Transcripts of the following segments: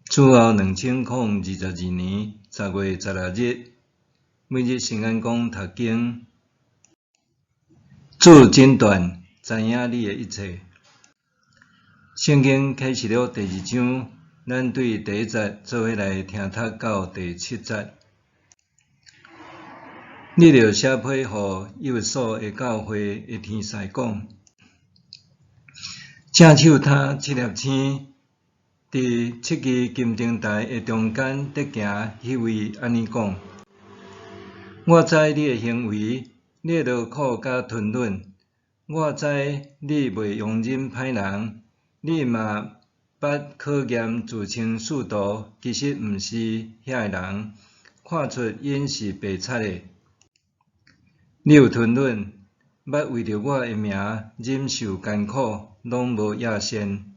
此后2022年10月16日，每日圣安宫读经，主诊断知影你的一切。圣经启示录第2章，咱对第1节做伙来听读到第7节。你着写批予以弗所的教会的天使讲：正手他7粒星，伫7支金灯台的中间得行迄位安尼讲：我知你的行为，你的劳苦甲吞忍，我知你袂容忍歹人，你嘛捌考验自称使徒，其实毋是遐个人，看出因是白贼的。你有吞忍，捌为着我的名忍受艰苦，拢无野先。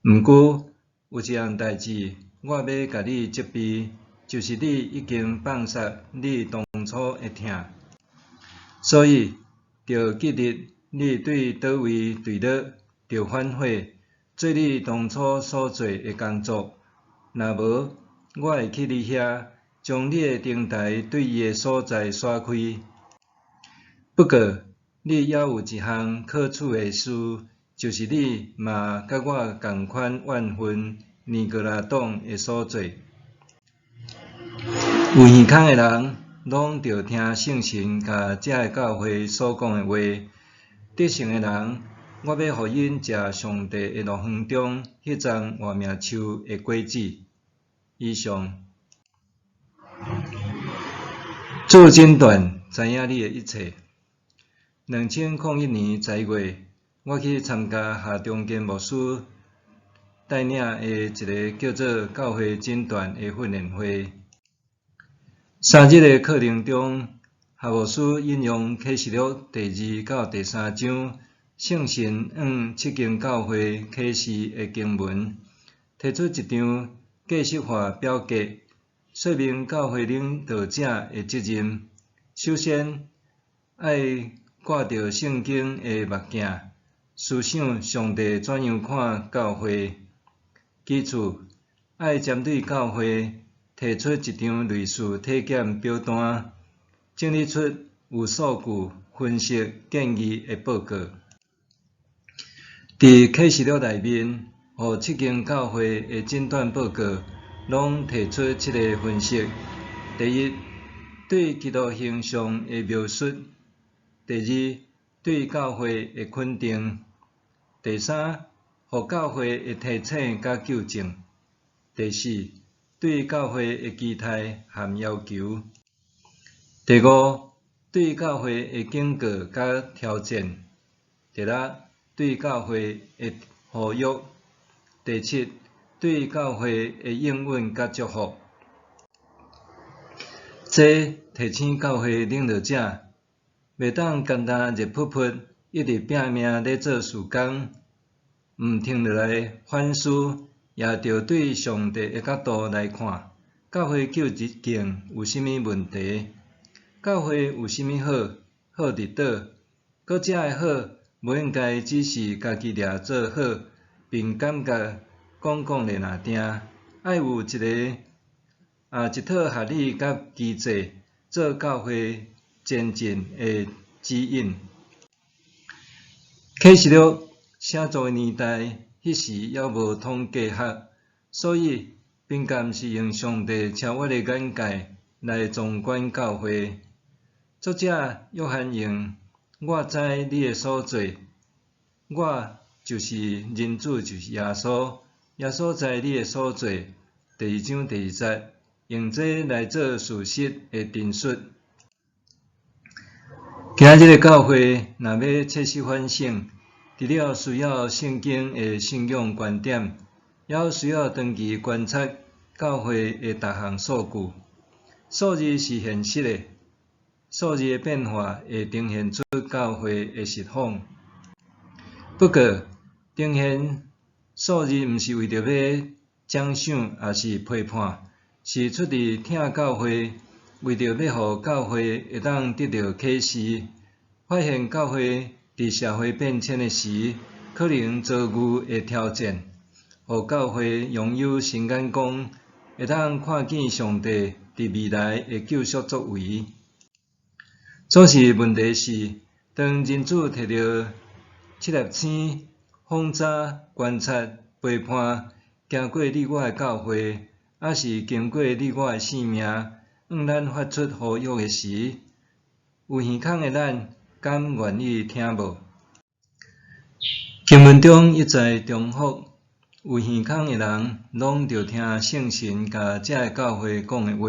毋过有一样代志，我要甲你责备，就是你已经放下你当初的疼，所以着记得你对倒位坠落，着反悔，做你当初所做的工作。若无，我会去你遐，将你的灯台对伊的所在刷开。不过，你还有一项可取的事，就是你嘛甲我同款怨恨尼哥拉党的所做。有耳孔的人，拢着听圣神甲遮个教会所讲的话。得胜的人，我要互因食上帝的乐园中迄丛活命树的果子。以上。主诊断知影你的一切。2021年10月，我去参加夏中坚牧师带领的一个叫做教会诊断的训练会。3日的课程中，夏牧师引用启示录第2到第3章，圣神7间教会启示的经文，提出一张计式化表格，说明教会领导者的责任。首先，爱挂着圣经的目镜，思想上帝怎样看教会。其次，爱针对教会提出一张类似体检表单，整理出有数据、分析、建议的报告。伫启示录内面，予7间教会的诊断报告，拢提出7个分析：第一，对基督形象的描述；第二，对教会的肯定；第三，予教会的提醒甲纠正；第四，对教会的期待含要求；第五，对教会的警告甲挑战；第六，对教会的呼吁；第七，对教会的应允甲祝福。这提醒教会领导者，袂当简单热扑扑，一直拼命咧做事工，毋停落来反思，也着对上帝的角度来看，教会究竟有甚物问题？教会有甚物好？好伫倒？搁遮的好，无应该只是家己掠做好，并感觉讲咧若定，爱有一套合理甲机制，做教会前进的指引。启示录写作的年代，迄时还无统计学，所以并毋是用上帝超越的眼界来纵观教会。作者约翰用我知你的所做，我就是人子，就是耶稣，耶稣知你的所做。第2章第2节，用这来做事实的陈述。今日的教会若要彻实反省，除了需要圣经的信仰观点，也需要长期观察教会的各项数据。数字是现实的，数字的变化会呈现出教会的实况。不过，呈现数字毋是为着要奖赏，也是批判，是出于听教会，为着要互教会会当得到启示，发现教会伫社会变迁的时，可能遭遇的挑战，互教会拥有新眼光，会当看见上帝伫未来的救赎作为。总是问题是，当人子摕到七粒星、轰炸、观察、陪伴，行过你我的教会，还是经过你我的性命，向咱发出呼吁的时，有耳孔的咱，敢愿意听无？经文中一再重复，有耳孔的人，拢着听圣神甲遮个教会讲的话，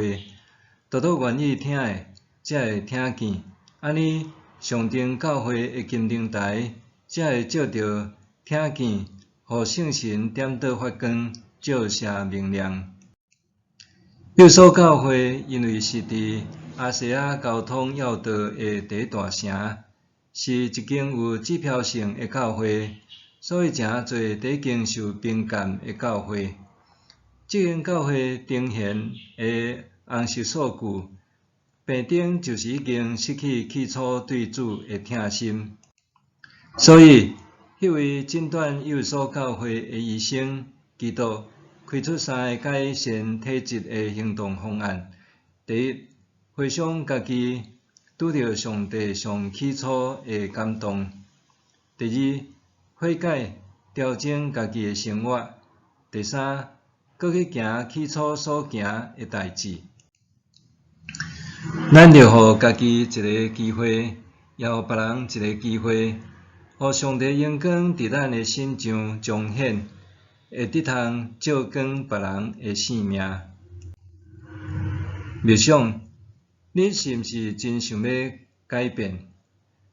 独独愿意听的，才会听见。安尼，上顶教会的金灯台，才会照着听见，互圣神点倒发光，照射明亮。幼所教会因为是伫亚细亚交通要道的第一大城，是一间有指标性的教会，所以诚侪第一间受评鉴的教会。这间教会呈现的红色数据。病症就是已经失去起初对主的疼心，所以迄位诊断幼所教会的医生基督开出3个改善体质的行动方案。第一，回想家己拄到上帝上起初的感动；第二，悔改调整家己的生活；第三，搁去行起初所行的代志。咱着互家己一个机会，也互别人一个机会，互上帝阳光伫咱的心上彰显，会得通照光别人的性命。默想，你是毋是真想要改变？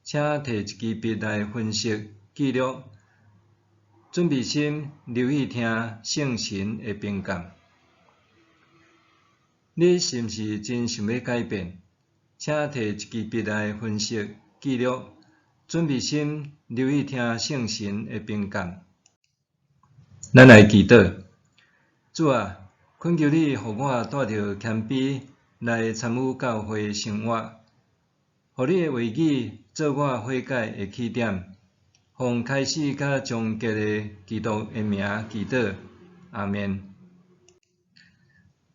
请摕一支笔来分析记录，准备心留意听圣神的评鉴。你是毋是真想要改变？请摕一支笔来分析记录，准备心留意听圣神的评鉴。咱来祈祷，主啊，恳求你，互我带着谦卑来参与教会生活，互你的话语做我悔改的起点，从开始甲终结的基督的名祈祷，阿们。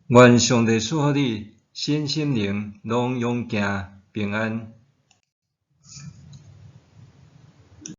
愿上帝赐予你身心灵拢永行平安。